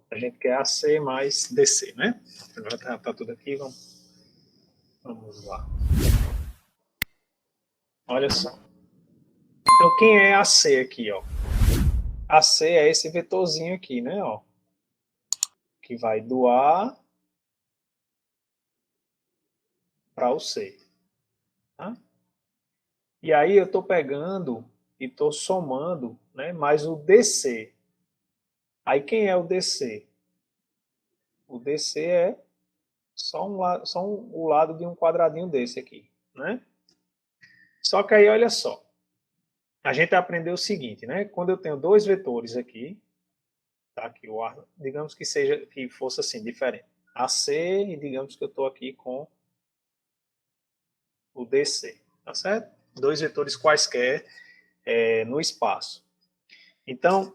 A gente quer AC mais DC, né? Agora tá tudo aqui, vamos lá. Olha só. Então, quem é AC aqui, ó? AC é esse vetorzinho aqui, né, ó? Que vai do A para o C. Tá? E aí eu estou pegando e estou somando, né, mais o DC. Aí quem é o DC? O DC é só o lado de um quadradinho desse aqui, né? Só que aí, olha só, a gente aprendeu o seguinte, né? Quando eu tenho dois vetores aqui, tá aqui o ar, digamos que fosse assim, diferente. AC e digamos que eu estou aqui com o DC, tá certo? Dois vetores quaisquer no espaço. Então,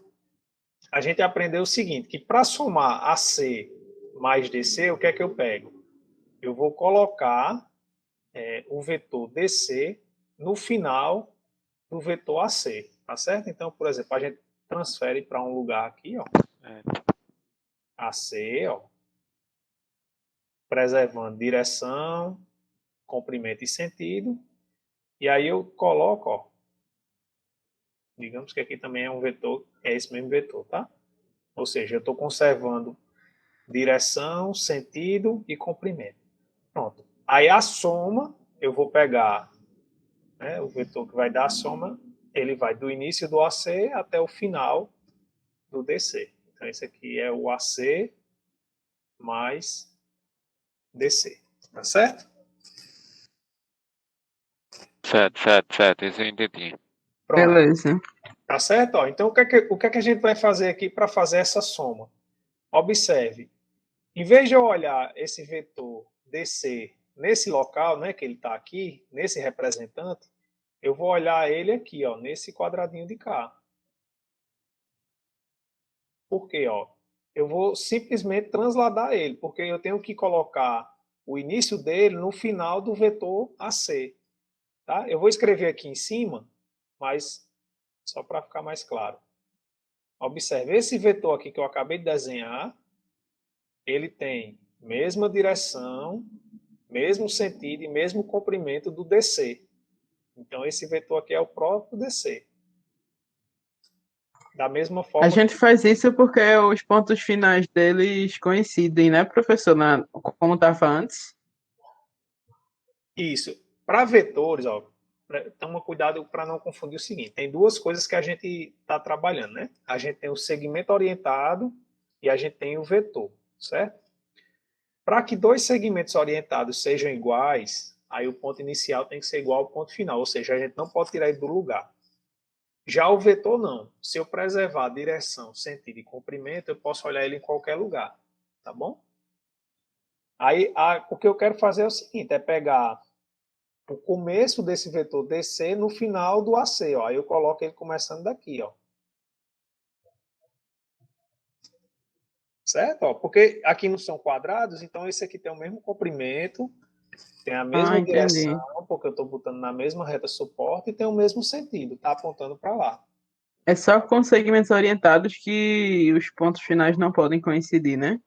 a gente aprendeu o seguinte, que para somar AC mais DC, o que é que eu pego? Eu vou colocar o vetor DC no final do vetor AC, tá certo? Então, por exemplo, a gente transfere para um lugar aqui, ó, AC, ó, preservando direção, comprimento e sentido, e aí eu coloco, ó, digamos que aqui também é um vetor, é esse mesmo vetor, tá? Ou seja, eu estou conservando direção, sentido e comprimento. Pronto. Aí a soma, eu vou pegar, né, o vetor que vai dar a soma, ele vai do início do AC até o final do DC. Então, esse aqui é o AC mais DC. Tá certo? Certo. Isso eu entendi. Pronto. Beleza. Tá certo? Ó, então, o que é que a gente vai fazer aqui para fazer essa soma? Observe. Em vez de eu olhar esse vetor DC nesse local, né, que ele está aqui, nesse representante, eu vou olhar ele aqui, ó, nesse quadradinho de cá. Por quê? Ó? Eu vou simplesmente transladar ele, porque eu tenho que colocar o início dele no final do vetor AC. Tá? Eu vou escrever aqui em cima, mas só para ficar mais claro. Observe, esse vetor aqui que eu acabei de desenhar, ele tem mesma direção, mesmo sentido e mesmo comprimento do DC. Então, esse vetor aqui é o próprio DC. Da mesma forma... A gente faz isso porque os pontos finais deles coincidem, né, professor? Como estava antes. Isso. Para vetores, ó, toma cuidado para não confundir o seguinte. Tem duas coisas que a gente está trabalhando, né? A gente tem o segmento orientado e a gente tem o vetor, certo? Para que dois segmentos orientados sejam iguais, aí o ponto inicial tem que ser igual ao ponto final, ou seja, a gente não pode tirar ele do lugar. Já o vetor não. Se eu preservar a direção, sentido e comprimento, eu posso olhar ele em qualquer lugar, tá bom? Aí o que eu quero fazer é o seguinte, é pegar o começo desse vetor DC no final do AC, ó. Aí eu coloco ele começando daqui, ó. Certo? Ó, porque aqui não são quadrados, então esse aqui tem o mesmo comprimento, tem a mesma Entendi. direção, porque eu estou botando na mesma reta suporte e tem o mesmo sentido, tá apontando para lá. É só com segmentos orientados que os pontos finais não podem coincidir, né?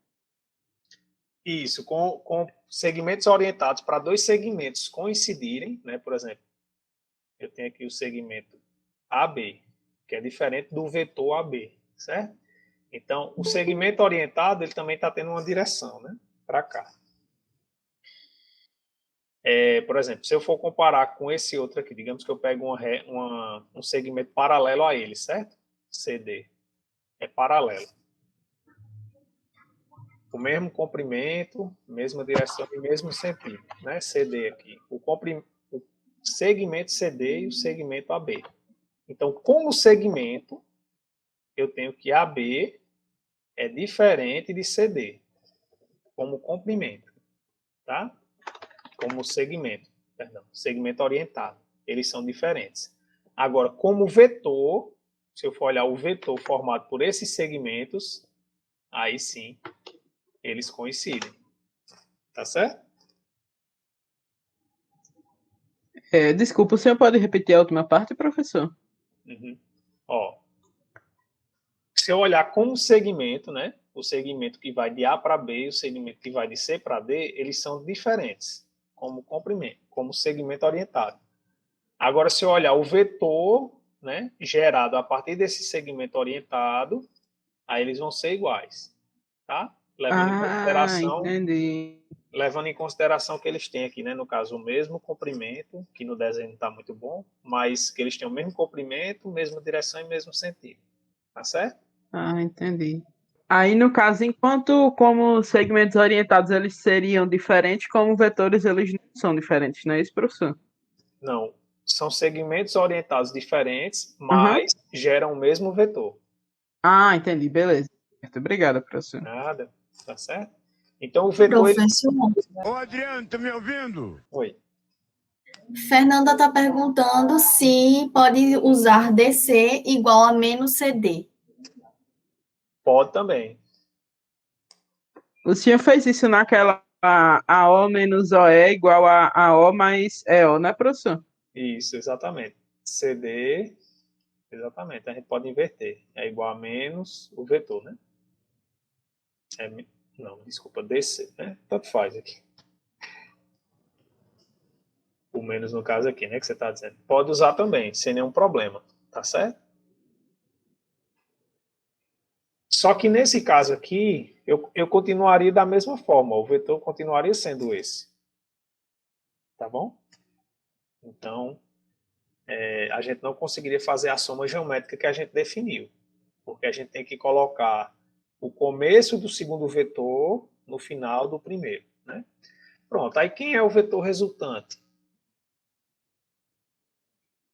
Isso, com segmentos orientados para dois segmentos coincidirem, né? Por exemplo, eu tenho aqui o segmento AB, que é diferente do vetor AB, certo? Então, o segmento orientado, ele também está tendo uma direção, né? Para cá. Por exemplo, se eu for comparar com esse outro aqui, digamos que eu pego um segmento paralelo a ele, certo? CD. É paralelo. O mesmo comprimento, mesma direção e mesmo sentido, né? CD aqui. O segmento CD e o segmento AB. Então, como segmento, eu tenho que AB é diferente de CD, como comprimento, tá? Como segmento orientado. Eles são diferentes. Agora, como vetor, se eu for olhar o vetor formado por esses segmentos, aí sim, eles coincidem. Tá certo? Desculpa, o senhor pode repetir a última parte, professor? Uhum. Ó, se eu olhar como segmento, né? o segmento que vai de A para B e o segmento que vai de C para D, eles são diferentes, como comprimento, como segmento orientado. Agora, se eu olhar o vetor, né, gerado a partir desse segmento orientado, aí eles vão ser iguais, tá? Entendi. Levando em consideração que eles têm aqui, né, no caso, o mesmo comprimento, que no desenho não está muito bom, mas que eles têm o mesmo comprimento, mesma direção e mesmo sentido. Tá certo? Entendi. Aí, no caso, enquanto como segmentos orientados eles seriam diferentes, como vetores eles não são diferentes, não é isso, professor? Não. São segmentos orientados diferentes, Aham. mas geram o mesmo vetor. Entendi. Beleza. Obrigado, professor. Nada. Tá certo? Então, o vetor... Professor, Ô Adriano, tá me ouvindo? Oi. Fernanda está perguntando se pode usar DC igual a menos CD. Pode também. O senhor fez isso naquela a O menos OE igual a O mais EO, né, professor? Isso, exatamente. CD, exatamente. A gente pode inverter. É igual a menos o vetor, né? Não, desculpa, DC, né? Tanto faz aqui. O menos no caso aqui, né? Que você está dizendo. Pode usar também, sem nenhum problema. Tá certo? Só que nesse caso aqui, eu continuaria da mesma forma. O vetor continuaria sendo esse. Tá bom? Então, a gente não conseguiria fazer a soma geométrica que a gente definiu. Porque a gente tem que colocar o começo do segundo vetor no final do primeiro, né? Pronto, aí quem é o vetor resultante?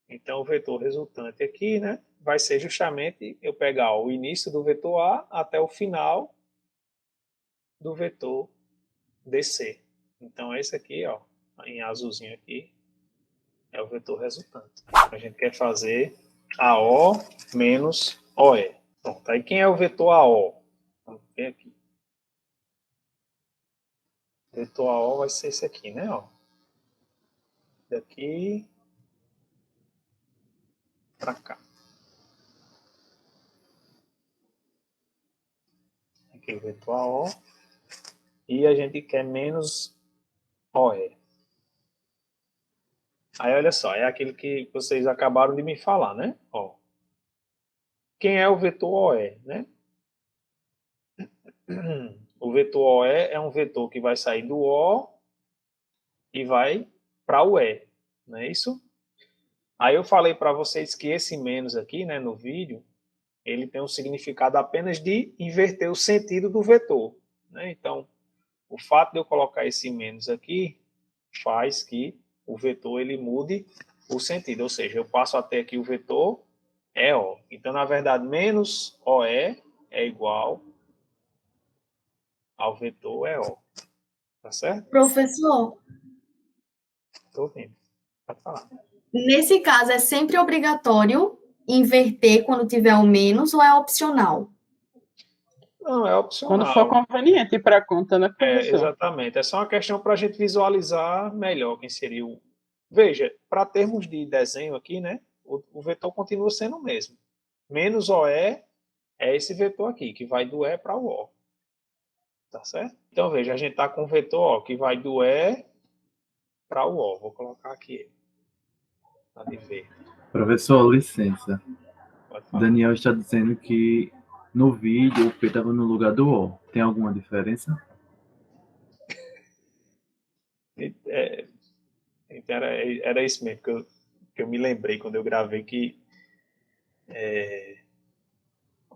Então, o vetor resultante aqui, né, vai ser justamente eu pegar o início do vetor A até o final do vetor DC. Então, esse aqui, ó, em azulzinho aqui, é o vetor resultante. A gente quer fazer AO menos OE. Pronto, aí quem é o vetor AO? Vamos ver aqui. O vetor AO vai ser esse aqui, né? Ó. Daqui para cá. Aqui o vetor AO. E a gente quer menos OE. Aí, olha só, é aquilo que vocês acabaram de me falar, né? Ó. Quem é o vetor OE, né? O vetor OE é um vetor que vai sair do O e vai para o E, não é isso? Aí eu falei para vocês que esse menos aqui, né, no vídeo, ele tem um significado apenas de inverter o sentido do vetor, né? Então, o fato de eu colocar esse menos aqui faz que o vetor ele mude o sentido, ou seja, eu passo a ter aqui o vetor EO. Então, na verdade, menos OE é igual ao vetor EO. Tá certo? Professor, Estou ouvindo. Pode falar. nesse caso é sempre obrigatório inverter quando tiver o menos ou é opcional? Não, é Quando for opcional. conveniente para a conta, né, professor? Exatamente. É só uma questão para a gente visualizar melhor quem seria o... Veja, para termos de desenho aqui, né, o vetor continua sendo o mesmo. Menos OE é esse vetor aqui, que vai do E para o O. Tá certo? Então, veja, a gente está com o vetor ó, que vai do E para o O. Vou colocar aqui. Para ver. Professor, licença. Pode falar. Daniel está dizendo que no vídeo o P estava no lugar do O. Tem alguma diferença? Então era isso mesmo que eu me lembrei quando eu gravei que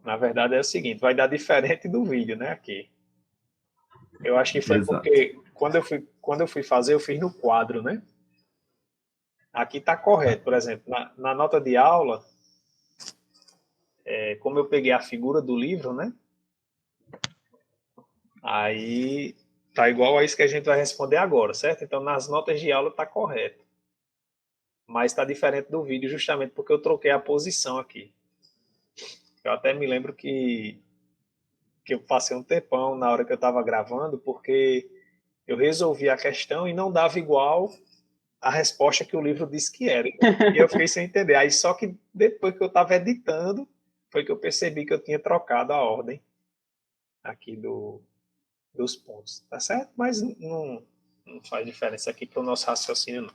na verdade é o seguinte, vai dar diferente do vídeo, né, aqui. Eu acho que foi Exato. porque quando eu fui fazer, eu fiz no quadro, né? Aqui está correto, por exemplo, na nota de aula, como eu peguei a figura do livro, né? Aí tá igual a isso que a gente vai responder agora, certo? Então nas notas de aula está correto. Mas está diferente do vídeo justamente porque eu troquei a posição aqui. Eu até me lembro que eu passei um tempão na hora que eu estava gravando, porque eu resolvi a questão e não dava igual a resposta que o livro disse que era. E eu fiquei sem entender. Aí só que depois que eu estava editando, foi que eu percebi que eu tinha trocado a ordem. aqui dos pontos, tá certo? Mas não faz diferença aqui para o nosso raciocínio, não.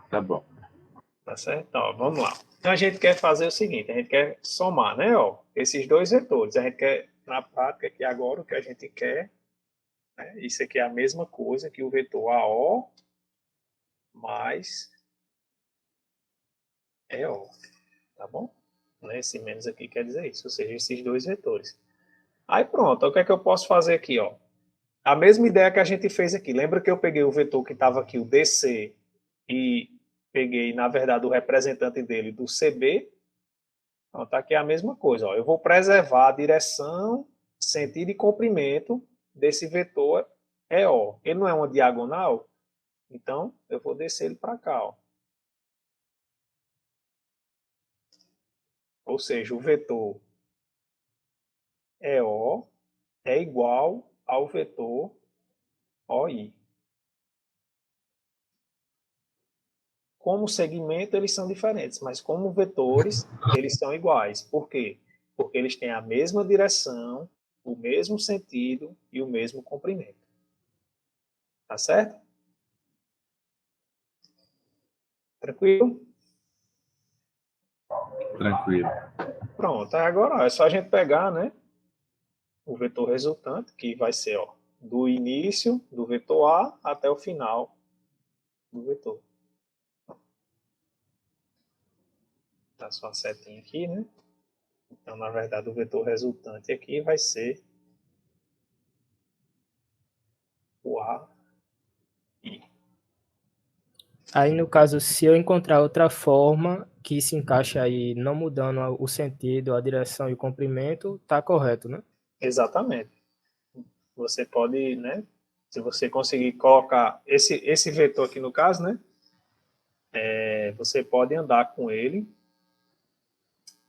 Tá bom. Tá certo? Então, ó, vamos lá. Então, a gente quer fazer o seguinte, a gente quer somar, né? Ó, esses dois vetores. A gente quer, na prática, aqui agora, o que a gente quer, né? Isso aqui é a mesma coisa que o vetor AO mais EO, tá bom? Esse menos aqui quer dizer isso, ou seja, esses dois vetores. Aí pronto, o que é que eu posso fazer aqui, ó? A mesma ideia que a gente fez aqui. Lembra que eu peguei o vetor que estava aqui, o DC, e peguei, na verdade, o representante dele do CB? Então, tá aqui a mesma coisa. Ó. Eu vou preservar a direção, sentido e comprimento desse vetor EO. Ele não é uma diagonal? Então, eu vou descer ele para cá. Ó. Ou seja, o vetor EO é igual ao vetor OI. Como segmento, eles são diferentes, mas como vetores, eles são iguais. Por quê? Porque eles têm a mesma direção, o mesmo sentido e o mesmo comprimento. Tá certo? Tranquilo? Tranquilo. Pronto. Aí agora ó, é só a gente pegar, né, o vetor resultante, que vai ser ó, do início do vetor A até o final do vetor. Tá só a setinha aqui, né? Então, na verdade, o vetor resultante aqui vai ser o A I. Aí, no caso, se eu encontrar outra forma que se encaixe aí, não mudando o sentido, a direção e o comprimento, tá correto, né? Exatamente. Você pode, né? Se você conseguir colocar esse vetor aqui no caso, né? Você pode andar com ele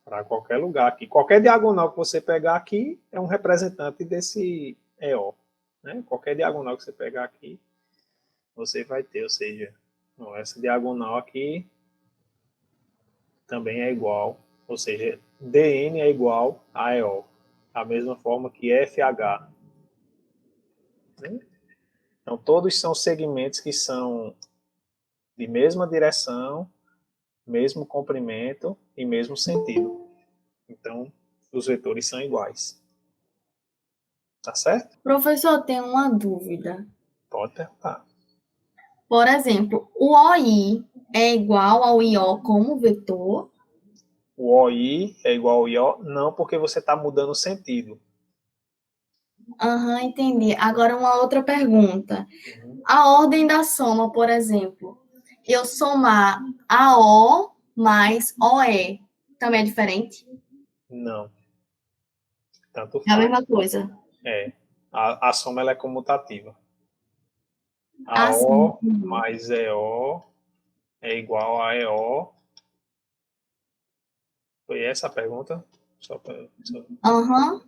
para qualquer lugar aqui. Qualquer diagonal que você pegar aqui é um representante desse EO. Né? Qualquer diagonal que você pegar aqui, você vai ter. Ou seja, essa diagonal aqui também é igual. Ou seja, DN é igual a EO. Da mesma forma que FH. Né? Então, todos são segmentos que são de mesma direção, mesmo comprimento e mesmo sentido. Então, os vetores são iguais. Tá certo? Professor, eu tenho uma dúvida. Pode perguntar. Por exemplo, o OI é igual ao IO como vetor? O OI é igual ao IO? Não, porque você está mudando o sentido. Aham, entendi. Agora uma outra pergunta. A ordem da soma, por exemplo, eu somar AO mais OE, também é diferente? Não. Tanto É a faz. mesma coisa. É. A soma ela é comutativa. Ah, sim. AO mais EO é igual a EO. Foi essa a pergunta? Aham.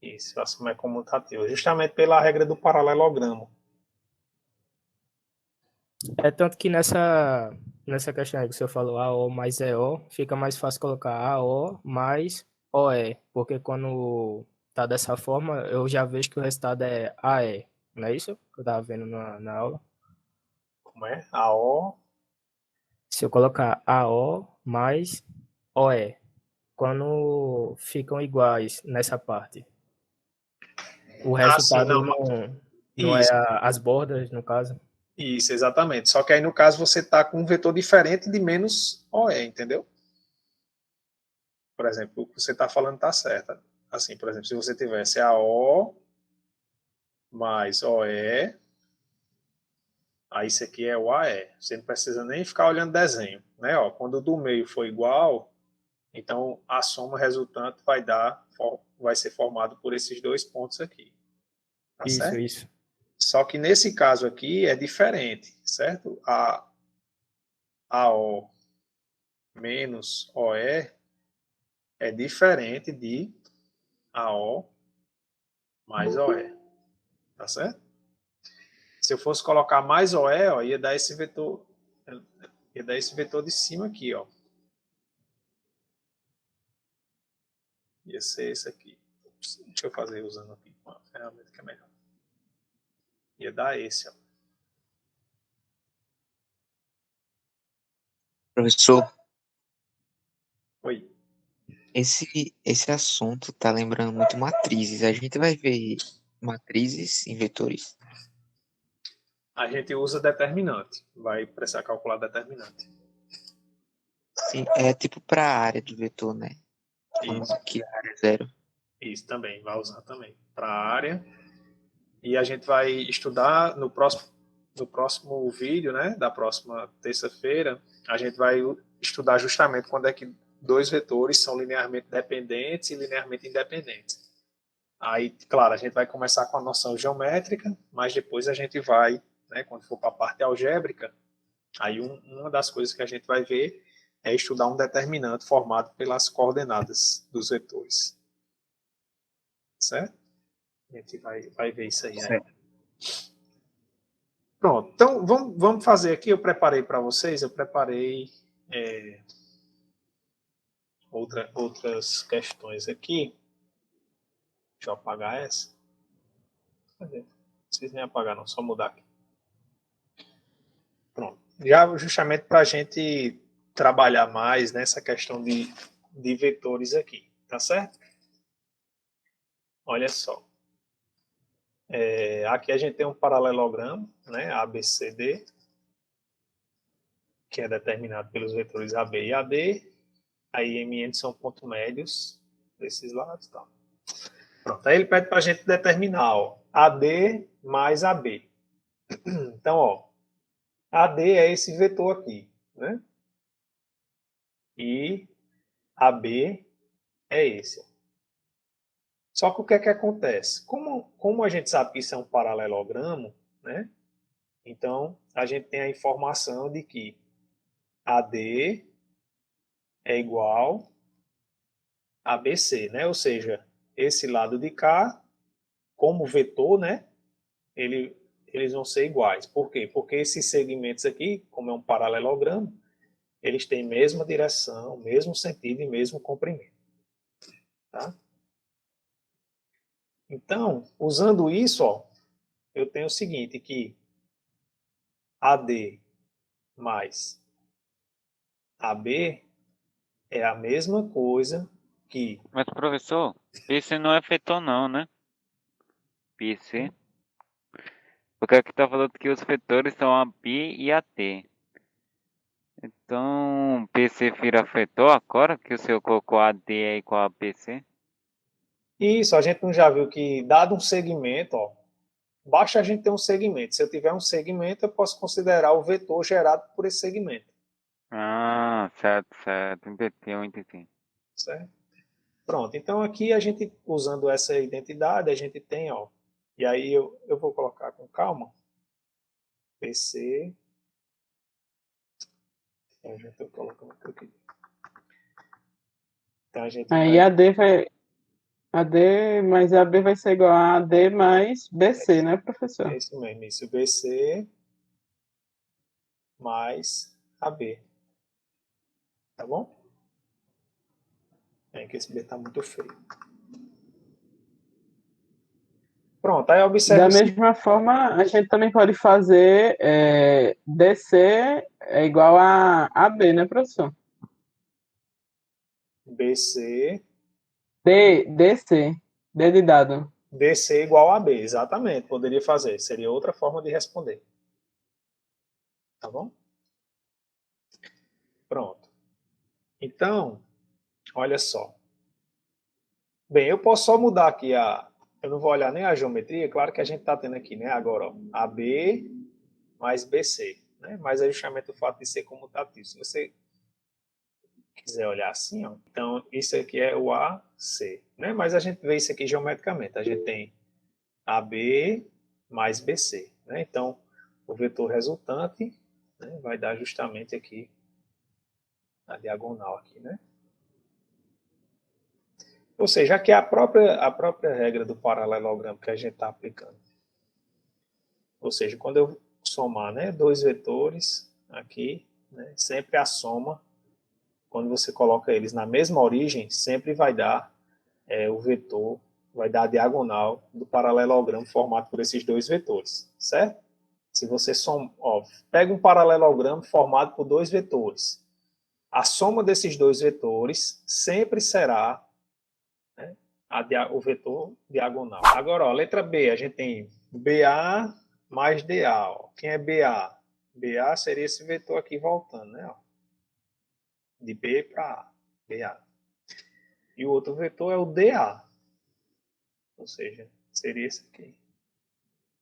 Isso, a soma é comutativa. Justamente pela regra do paralelogramo. É tanto que nessa questão aí que o senhor falou, AO mais EO, fica mais fácil colocar AO mais OE, porque quando tá dessa forma, eu já vejo que o resultado é AE, não é isso que eu tava vendo na aula? Como é? AO Se eu colocar AO mais OE, quando ficam iguais nessa parte, o sim, resultado não. não é Isso, as bordas, no caso? isso, exatamente. Só que aí, no caso, você está com um vetor diferente de menos OE, entendeu? Por exemplo, o que você está falando está certo. Assim, por exemplo, se você tivesse AO mais OE, aí isso aqui é o AE. Você não precisa nem ficar olhando desenho. Né? Ó, quando o do meio for igual, então a soma resultante vai ser formado por esses dois pontos aqui. Tá Isso, certo? isso. Só que nesse caso aqui é diferente, certo? A AO menos OE é diferente de AO mais OE. Tá certo? Se eu fosse colocar mais OE, ó, ia dar esse vetor de cima aqui, ó. Ia ser esse aqui. Deixa eu fazer usando aqui uma ferramenta que é melhor. Ia dar esse, ó. Professor, Oi. esse assunto tá lembrando muito matrizes. A gente vai ver matrizes em vetores? A gente usa determinante. Vai precisar calcular determinante. Sim, é tipo para a área do vetor, né? Como Isso. que a área é zero. Isso também, vai usar também para a área. E a gente vai estudar no próximo vídeo, né, da próxima terça-feira, a gente vai estudar justamente quando é que dois vetores são linearmente dependentes e linearmente independentes. Aí, claro, a gente vai começar com a noção geométrica, mas depois a gente vai, né, quando for para a parte algébrica, aí uma das coisas que a gente vai ver é estudar um determinante formado pelas coordenadas dos vetores. Certo? A gente vai ver isso aí, né? Pronto, então vamos fazer aqui. Eu preparei para vocês, outras questões aqui. Deixa eu apagar essa. Não precisa nem apagar, não, só mudar aqui. Pronto. Já justamente para a gente trabalhar mais nessa questão de vetores aqui, tá certo? Olha só. Aqui a gente tem um paralelogramo, né, ABCD, que é determinado pelos vetores AB e AD. Aí MN são pontos médios desses lados. Tá? Pronto, aí ele pede para a gente determinar, ó, AD mais AB. Então, ó, AD é esse vetor aqui, né? E AB é esse. Só que o que é que acontece? Como a gente sabe que isso é um paralelogramo, né? Então, a gente tem a informação de que AD é igual a BC, né? Ou seja, esse lado de cá, como vetor, né? Eles vão ser iguais. Por quê? Porque esses segmentos aqui, como é um paralelogramo, eles têm mesma direção, mesmo sentido e mesmo comprimento. Tá? Então, usando isso, ó, eu tenho o seguinte, que AD mais AB é a mesma coisa que... Mas, professor, PC não é vetor não, né? PC. Porque aqui tá falando que os vetores são AB e AT. Então, PC vira vetor agora que o senhor colocou AD é igual a PC? Isso, a gente não já viu que, dado um segmento, ó, basta a gente ter um segmento. Se eu tiver um segmento, eu posso considerar o vetor gerado por esse segmento. Ah, certo, certo. Entendi, eu entendi. Certo? Pronto, então aqui a gente, usando essa identidade, a gente tem, ó, e aí eu vou colocar com calma, PC, a gente tá colocando aqui. Então a gente Aí AD mais AB vai ser igual a AD mais BC, né, professor? é isso mesmo, isso, BC mais AB, tá bom? É que esse B tá muito feio. Pronto, aí observa Da o seguinte, mesma forma, a gente também pode fazer DC é igual a AB, né, professor? BC, DC, D de dado. DC igual a B, exatamente, poderia fazer, seria outra forma de responder. Tá bom? Pronto. Então, olha só. Bem, eu posso só mudar aqui eu não vou olhar nem a geometria, claro que a gente está tendo aqui, né, agora, ó, AB mais BC, né, mas é justamente o fato de ser comutativo. Se você quiser olhar assim, ó, então isso aqui é o AC, né, mas a gente vê isso aqui geometricamente, a gente tem AB mais BC, né, então o vetor resultante, né, vai dar justamente aqui a diagonal aqui, né. Ou seja, aqui é a própria regra do paralelogramo que a gente está aplicando. Ou seja, quando eu somar, né, dois vetores aqui, né, sempre a soma, quando você coloca eles na mesma origem, sempre vai dar o vetor vai dar a diagonal do paralelogramo formado por esses dois vetores, certo? Se você pega um paralelogramo formado por dois vetores, a soma desses dois vetores sempre será, né, o vetor diagonal. Agora, ó, letra B, a gente tem BA mais DA. Ó. Quem é BA? BA seria esse vetor aqui voltando, né? Ó. De B para A, BA. E o outro vetor é o DA. Ou seja, seria esse aqui.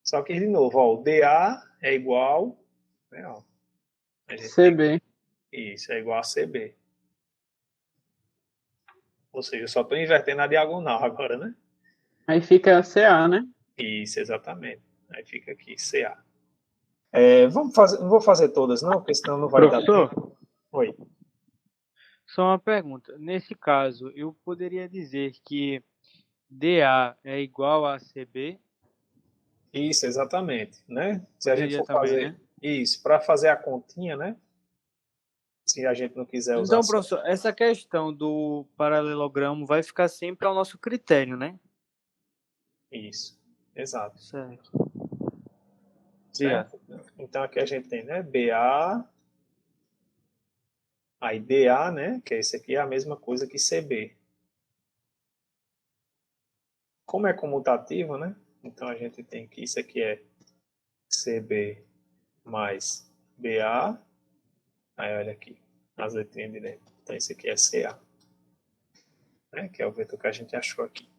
Só que, de novo, ó, o DA é igual... Né, ó, CB. Isso, é igual a CB. Ou seja, eu só estou invertendo a diagonal agora, né? Aí fica CA, né? Isso, exatamente. Aí fica aqui, CA. Vamos fazer, não vou fazer todas, não, porque senão não vai dar Professor, tempo. Oi. só uma pergunta. Nesse caso, eu poderia dizer que DA é igual a CB? Isso, exatamente. Né? Se a gente Poderia for também, fazer né? isso, para fazer a continha, né? Se a gente não quiser usar... Então, professor, essa questão do paralelogramo vai ficar sempre ao nosso critério, né? Isso, exato. Certo. Certo? Então aqui a gente tem, né? BA, aí DA, né? Que esse aqui é a mesma coisa que CB. Como é comutativo, né? Então a gente tem que isso aqui é CB mais BA. Aí olha aqui, as letrinhas de dentro. Então esse aqui é CA. Né? Que é o vetor que a gente achou aqui.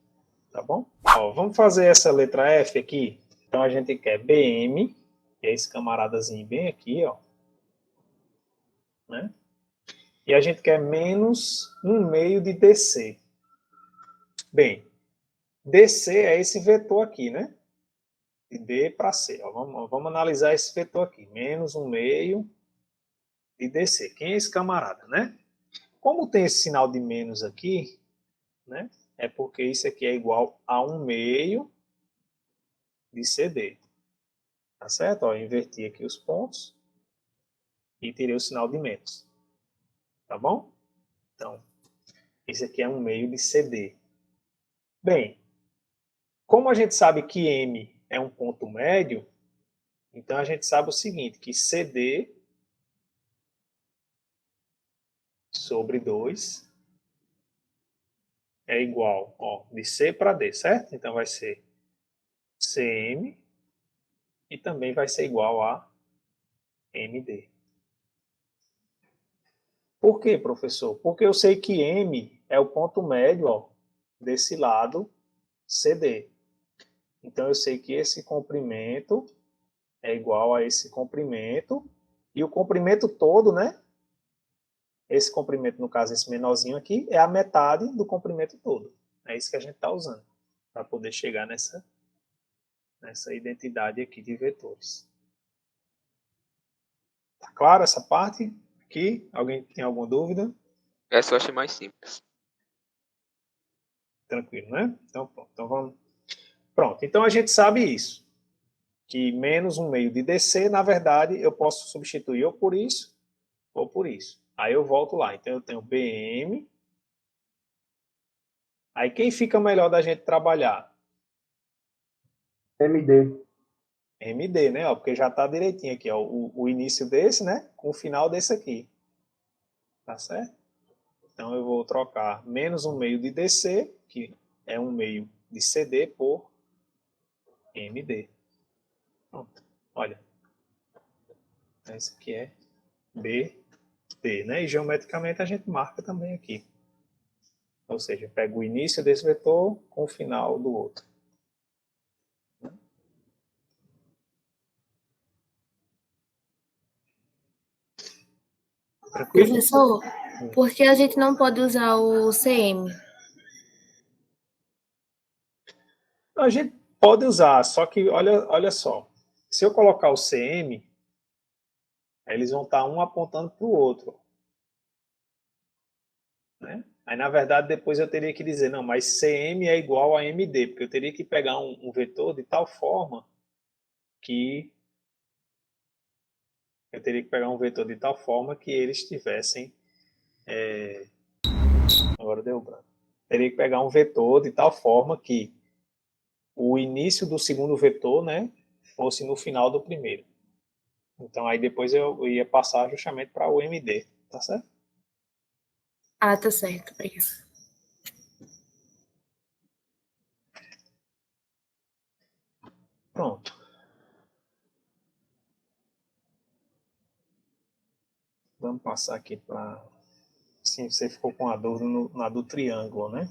Tá bom? Ó, vamos fazer essa letra F aqui. Então a gente quer BM, que é esse camaradazinho bem aqui, ó. Né? E a gente quer menos 1/2 de DC. Bem, DC é esse vetor aqui, né? De D para C. Ó, vamos analisar esse vetor aqui. Menos 1/2 de DC. Quem é esse camarada, né? Como tem esse sinal de menos aqui, né? É porque isso aqui é igual a 1/2 de CD. Tá certo? Ó, eu inverti aqui os pontos e tirei o sinal de menos. Tá bom? Então, esse aqui é 1/2 de CD. Bem, como a gente sabe que M é um ponto médio, então a gente sabe o seguinte, que CD sobre 2 é igual, ó, de C para D, certo? Então vai ser CM e também vai ser igual a MD. Por quê, professor? Porque eu sei que M é o ponto médio, ó, desse lado CD. Então eu sei que esse comprimento é igual a esse comprimento e o comprimento todo, né? Esse comprimento, no caso, esse menorzinho aqui, é a metade do comprimento todo. É isso que a gente está usando para poder chegar nessa identidade aqui de vetores. Tá claro essa parte aqui? Alguém tem alguma dúvida? Essa eu achei mais simples. Tranquilo, né? Então, pronto. Então, vamos... Pronto, então a gente sabe isso. Que menos 1/2 de DC, na verdade, eu posso substituir ou por isso ou por isso. Aí eu volto lá. Então eu tenho BM. Aí quem fica melhor da gente trabalhar? MD. MD, né? Ó, porque já está direitinho aqui, ó, o início desse, né? Com o final desse aqui. Tá certo? Então eu vou trocar menos 1/2 de DC, que é 1/2 de CD, por MD. Pronto. Olha. Esse aqui é BD, né? E geometricamente a gente marca também aqui. Ou seja, pega o início desse vetor com o final do outro. Tranquilo? Professor, por que a gente não pode usar o CM? A gente pode usar, só que olha só. Se eu colocar o CM, eles vão estar um apontando para o outro. Né? Aí, na verdade, depois eu teria que dizer, não, mas CM é igual a MD, porque eu teria que pegar um vetor de tal forma que eles tivessem... Agora deu branco. Teria que pegar um vetor de tal forma que o início do segundo vetor, né, fosse no final do primeiro. Então, aí depois eu ia passar justamente para o MD, tá certo? Ah, tá certo. Obrigada. Pronto. Vamos passar aqui para... Sim, você ficou com a dúvida na do triângulo, né?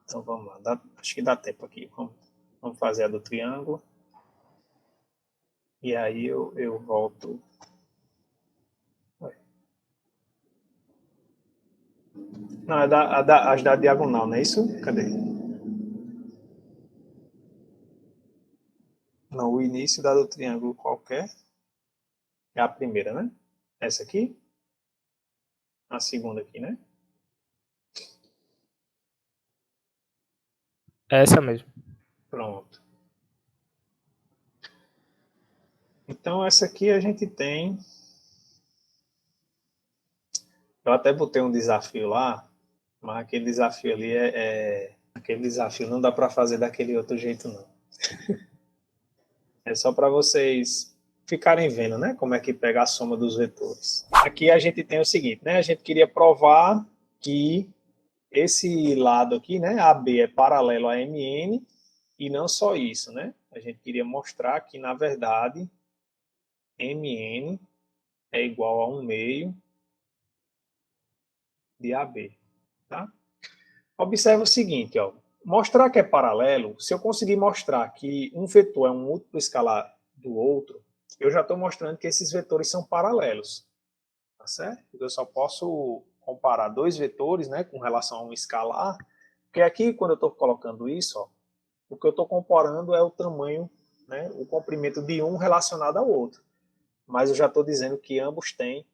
Então vamos lá. Acho que dá tempo aqui. Vamos fazer a do triângulo. E aí eu volto. Não, as da diagonal, não é isso? Cadê? Não, o início da do triângulo qualquer é a primeira, né? Essa aqui? A segunda aqui, né? É essa mesmo. Pronto. Então, essa aqui a gente tem... Eu até botei um desafio lá, mas aquele desafio ali aquele desafio não dá para fazer daquele outro jeito, não. É só para vocês ficarem vendo, né? Como é que pega a soma dos vetores. Aqui a gente tem o seguinte, né? A gente queria provar que esse lado aqui, né? AB é paralelo a MN, e não só isso, né? A gente queria mostrar que, na verdade, MN é igual a 1 meio de AB, tá? Observa o seguinte, ó. Mostrar que é paralelo, se eu conseguir mostrar que um vetor é um múltiplo escalar do outro, eu já estou mostrando que esses vetores são paralelos, tá certo? Eu só posso comparar dois vetores, né, com relação a um escalar, porque aqui, quando eu estou colocando isso, ó, o que eu estou comparando é o tamanho, né, o comprimento de um relacionado ao outro. Mas eu já estou dizendo que ambos têm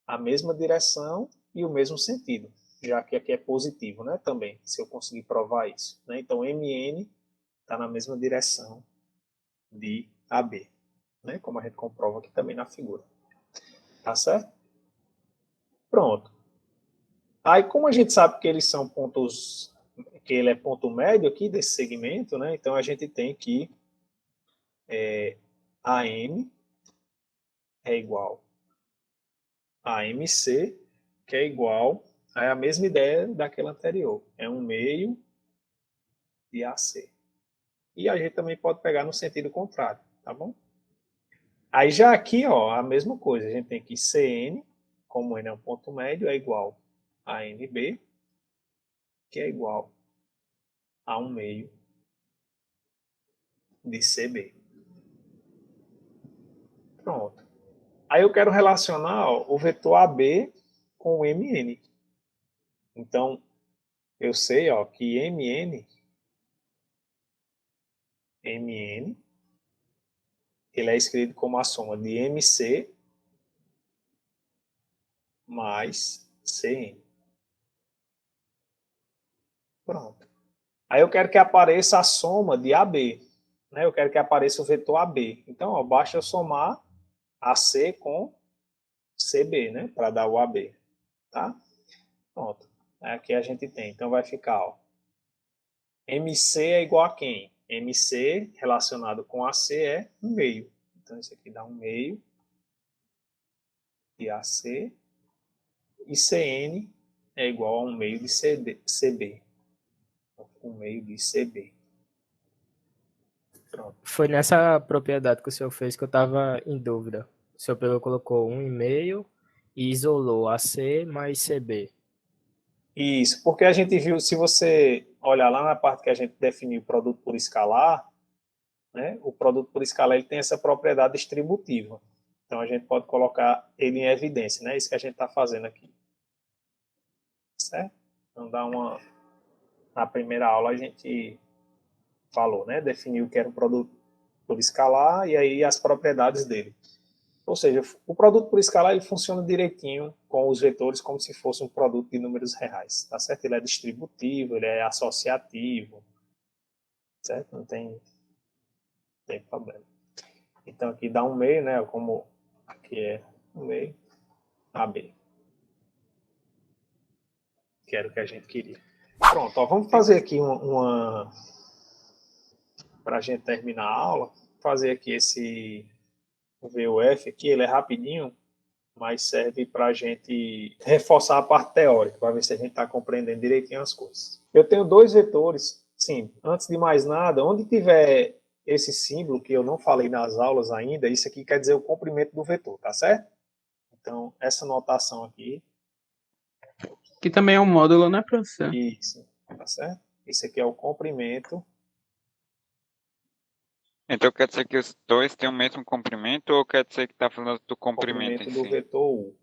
a mesma direção e o mesmo sentido, já que aqui é positivo, né, também, se eu conseguir provar isso, né? Então, MN está na mesma direção de AB, né, como a gente comprova aqui também na figura. Tá certo? Pronto. Aí, como a gente sabe que eles são pontos, que ele é ponto médio aqui desse segmento, né, então a gente tem que AM é igual a MC, que é igual a mesma ideia daquela anterior. É 1 meio de AC. E a gente também pode pegar no sentido contrário, tá bom? Aí já aqui, ó, a mesma coisa. A gente tem que CN, como N é um ponto médio, é igual a NB, que é igual a 1 meio de CB. Pronto. Aí eu quero relacionar, ó, o vetor AB com o MN. Então, eu sei, ó, que MN ele é escrito como a soma de MC mais CN. Pronto. Aí eu quero que apareça a soma de AB. Né? Eu quero que apareça o vetor AB. Então, ó, basta eu somar AC com CB, né? Para dar o AB. Tá? Pronto. Aqui a gente tem. Então vai ficar, ó, MC é igual a quem? MC relacionado com AC é 1 meio. Então isso aqui dá 1 meio de AC. E CN é igual a 1 meio de CB. 1 meio de CB. Pronto. Foi nessa propriedade que o senhor fez que eu estava em dúvida. O senhor colocou 1,5 e isolou AC mais CB. Isso, porque a gente viu, se você olhar lá na parte que a gente definiu o produto por escalar, né, o produto por escalar ele tem essa propriedade distributiva. Então a gente pode colocar ele em evidência, né? Isso que a gente está fazendo aqui. Certo? Então na primeira aula a gente falou, né? Definiu o que era um produto por escalar e aí as propriedades dele. Ou seja, o produto por escalar ele funciona direitinho com os vetores como se fosse um produto de números reais, tá certo? Ele é distributivo, ele é associativo, certo? Não tem problema. Então aqui dá 1 meio, né? Como aqui é 1 meio, AB. Que era o que a gente queria. Pronto, ó, vamos fazer aqui uma para a gente terminar a aula, fazer aqui esse VUF aqui, ele é rapidinho, mas serve para a gente reforçar a parte teórica, para ver se a gente está compreendendo direitinho as coisas. Eu tenho dois vetores, sim, antes de mais nada, onde tiver esse símbolo, que eu não falei nas aulas ainda, isso aqui quer dizer o comprimento do vetor, tá certo? Então, essa notação aqui. Que também é um módulo, né, professor? Isso, tá certo? Isso aqui é o comprimento. Então quer dizer que os dois têm o mesmo comprimento ou quer dizer que está falando do comprimento em Do si? vetor U.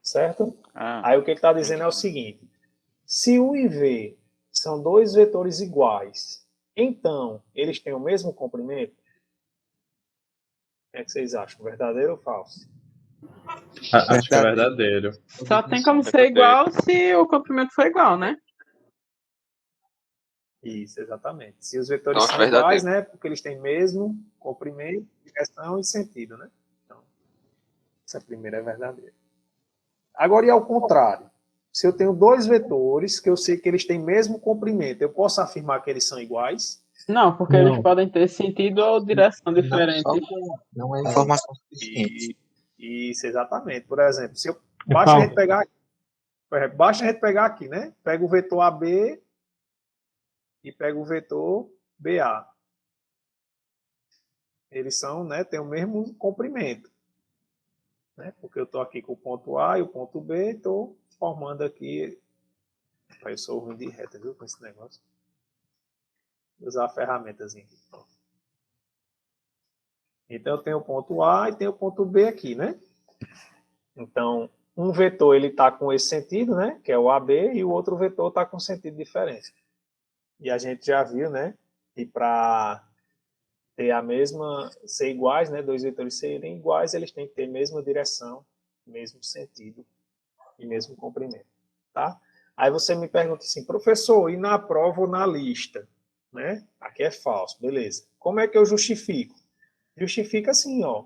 Certo? Ah, Aí o que ele está dizendo é o seguinte: se U e V são dois vetores iguais, então eles têm o mesmo comprimento? O que é que vocês acham? Verdadeiro ou falso? Acho que é verdadeiro. Só tem como ser igual se o comprimento for igual, né? Isso, exatamente. Se os vetores Nossa, são iguais, verdadeiro. né? Porque eles têm mesmo comprimento, direção e sentido, né? Então, essa primeira é verdadeira. Agora, e ao contrário? Se eu tenho dois vetores que eu sei que eles têm mesmo comprimento, eu posso afirmar que eles são iguais? Não, porque Não. eles podem ter sentido ou direção diferente. Não é informação suficiente. Isso, exatamente. Por exemplo, se eu basta a gente pegar aqui, né? Pega o vetor AB e pega o vetor BA. Eles são, né, têm o mesmo comprimento, né? Porque eu estou aqui com o ponto A e o ponto B, estou formando aqui. Eu sou ruim de reta, viu, com esse negócio. Vou usar a ferramentazinha aqui. Então eu tenho o ponto A e tenho o ponto B aqui, né? Então, um vetor ele está com esse sentido, né? Que é o AB, e o outro vetor está com sentido diferente. E a gente já viu, né? E para ter a mesma, ser iguais, né? Dois vetores serem iguais, eles têm que ter a mesma direção, mesmo sentido e mesmo comprimento, tá? Aí você me pergunta assim, professor, e na prova ou na lista? Né? Aqui é falso, beleza. Como é que eu justifico? Justifica assim, ó.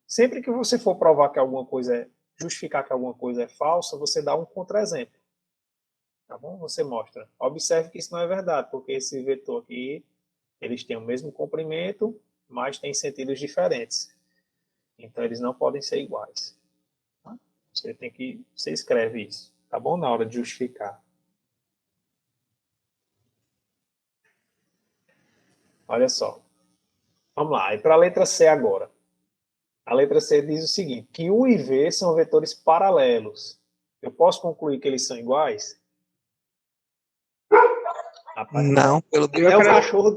Sempre que você for provar que alguma coisa é, justificar que alguma coisa é falsa, você dá um contra-exemplo. Tá bom? Você mostra. Observe que isso não é verdade, porque esse vetor aqui, eles têm o mesmo comprimento, mas têm sentidos diferentes. Então, eles não podem ser iguais. Tá? Você escreve isso, tá bom? Na hora de justificar. Olha só. Vamos lá. E para a letra C agora. A letra C diz o seguinte, que U e V são vetores paralelos. Eu posso concluir que eles são iguais? Rapaz, Não, pelo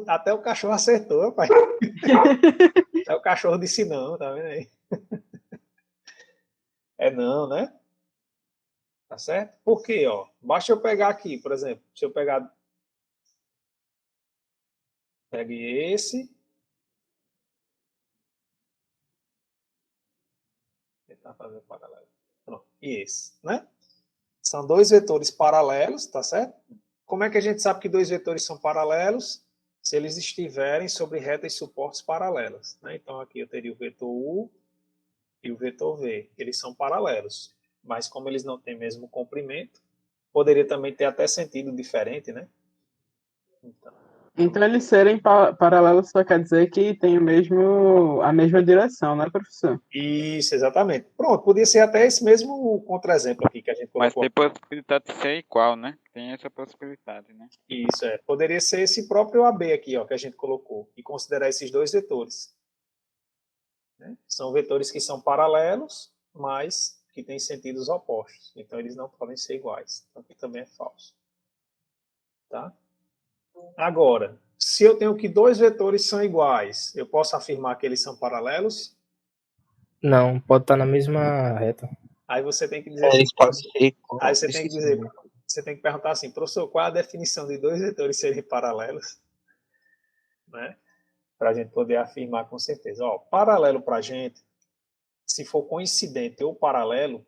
até o cachorro acertou, rapaz. Até o cachorro disse não, tá vendo aí? É não, né? Tá certo? Por quê, ó? Basta eu pegar aqui, por exemplo, se eu pegar... Pegue esse. Tentar fazer paralelo. Pronto, e esse, né? São dois vetores paralelos, tá certo? Como é que a gente sabe que dois vetores são paralelos? Se eles estiverem sobre retas e suportes paralelas, né? Então, aqui eu teria o vetor U e o vetor V. Eles são paralelos, mas como eles não têm o mesmo comprimento, poderia também ter até sentido diferente, né? Então eles serem paralelos só quer dizer que tem a mesma direção, né, professor? Isso, exatamente. Pronto, podia ser até esse mesmo contra-exemplo aqui que a gente mas colocou. tem possibilidade de ser igual, né? Tem essa possibilidade, né? Isso, é. Poderia ser esse próprio AB aqui, ó, que a gente colocou, e considerar esses dois vetores. Né? São vetores que são paralelos, mas que têm sentidos opostos. Então, eles não podem ser iguais. Então, aqui também é falso. Tá? Agora, se eu tenho que dois vetores são iguais, eu posso afirmar que eles são paralelos? Não, pode estar na mesma reta. Aí você tem que dizer assim, Eles podem ser iguais. aí você tem que dizer, você tem que perguntar assim, professor, qual a definição de dois vetores serem paralelos? Né? Para a gente poder afirmar com certeza. Ó, paralelo para a gente, se for coincidente ou paralelo,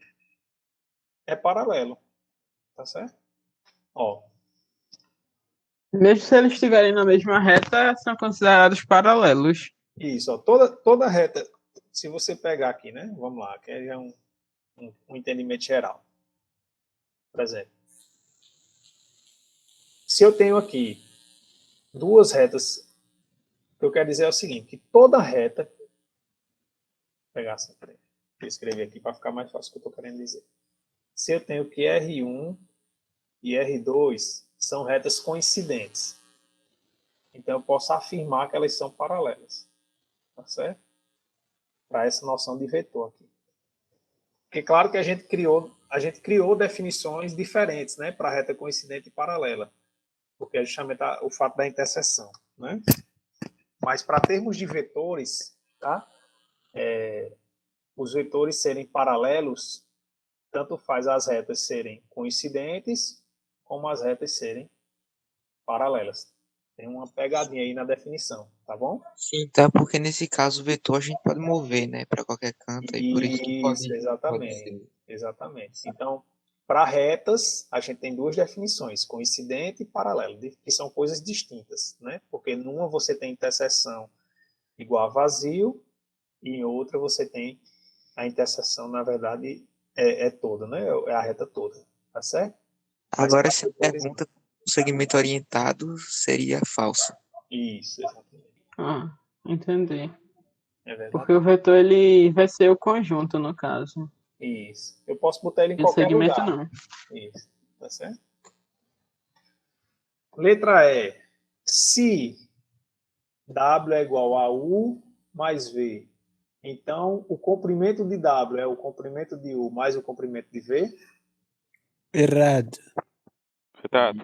é paralelo. Tá certo? Ó, Mesmo se eles estiverem na mesma reta, são considerados paralelos. isso, ó, toda reta, se você pegar aqui, né? Vamos lá, que é um entendimento geral. Por exemplo, se eu tenho aqui duas retas, o que eu quero dizer é o seguinte, que toda reta, vou pegar assim, vou escrever aqui para ficar mais fácil o que eu estou querendo dizer. Se eu tenho que R1 e R2 são retas coincidentes, então eu posso afirmar que elas são paralelas, tá certo? Para essa noção de vetor aqui. Porque claro que a gente criou definições diferentes, né, para reta coincidente e paralela, porque é justamente o fato da interseção, né? Mas para termos de vetores, tá? Os vetores serem paralelos, tanto faz as retas serem coincidentes, como as retas serem paralelas. Tem uma pegadinha aí na definição, tá bom? Sim, tá? Porque nesse caso o vetor a gente pode mover, né, para qualquer canto, e por isso que Isso, pode exatamente. ser. Exatamente. Então, para retas, a gente tem duas definições, coincidente e paralelo, que são coisas distintas, né? Porque numa você tem interseção igual a vazio, e em outra você tem a interseção, na verdade, é toda, né? É a reta toda, tá certo? Mas Agora, para se a vetores, pergunta o segmento orientado seria falsa. isso, exatamente. Ah, entendi. É verdade. Porque o vetor ele vai ser o conjunto, no caso. Isso. Eu posso botar ele em E o qualquer segmento lugar. não. Isso, tá certo? Letra E. Se W é igual a U mais V, então o comprimento de W é o comprimento de U mais o comprimento de V? Errado. Verdade.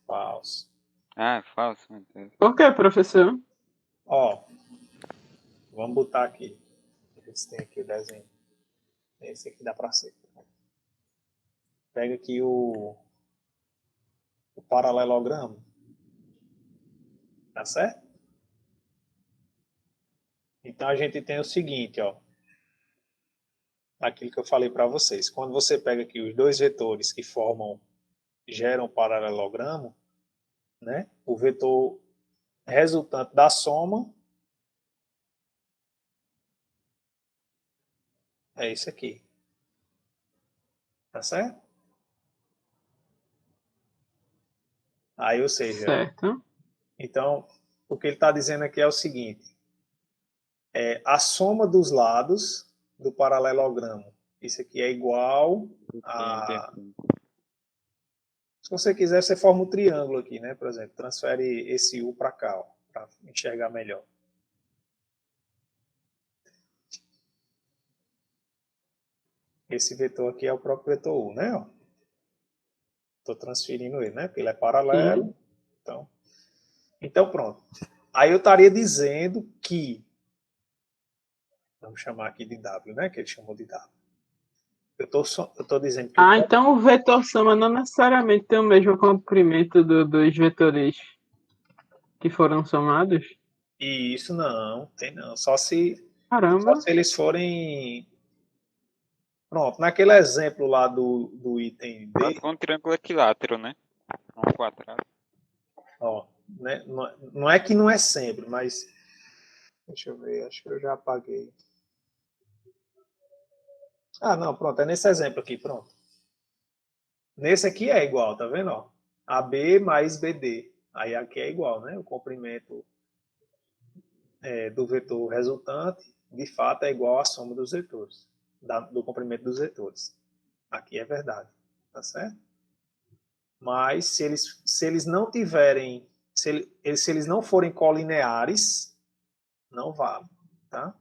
Falso. Ah, falso, meu Deus. Por que, professor? Ó, vamos botar aqui. Esse tem aqui o desenho. Esse aqui dá para ser. Pega aqui o paralelogramo. Tá certo? Então a gente tem o seguinte, ó. Aquilo que eu falei para vocês. Quando você pega aqui os dois vetores que geram um paralelogramo, né? O vetor resultante da soma é esse aqui. Tá certo? Aí, ou seja, Certo. então, o que ele está dizendo aqui é o seguinte: a soma dos lados do paralelogramo. Isso aqui é igual a. Se você quiser, você forma um triângulo aqui, né? Por exemplo, transfere esse U para cá, para enxergar melhor. Esse vetor aqui é o próprio vetor U, né? Estou transferindo ele, né? Porque ele é paralelo. Então, pronto. Aí eu estaria dizendo que... Vamos chamar aqui de W, né? Que ele chamou de W. Eu estou dizendo que... Então o vetor soma não necessariamente tem o mesmo comprimento dos vetores que foram somados? Isso não, tem não. Só se Caramba. eles forem... Pronto, naquele exemplo lá do item Quase B... com um triângulo equilátero, né? Um quadrado. Ó, né? Não é que não é sempre, mas... Deixa eu ver, acho que eu já apaguei. Ah, não, pronto, é nesse exemplo aqui, pronto. Nesse aqui é igual, tá vendo? Ó? AB mais BD. Aí aqui é igual, né? O comprimento do vetor resultante, de fato, é igual à soma dos vetores, do comprimento dos vetores. Aqui é verdade, tá certo? Mas se eles não tiverem, se eles não forem colineares, não vale, tá?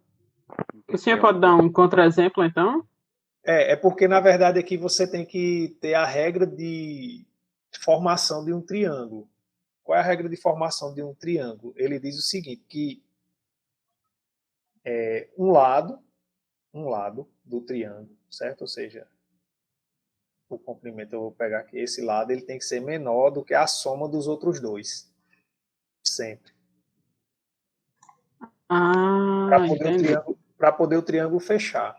O senhor pode dar um contra-exemplo, então? É porque, na verdade, aqui você tem que ter a regra de formação de um triângulo. Qual é a regra de formação de um triângulo? Ele diz o seguinte, que um lado do triângulo, certo? Ou seja, o comprimento, eu vou pegar aqui, esse lado, ele tem que ser menor do que a soma dos outros dois. Sempre. Entendi. Para poder o triângulo fechar.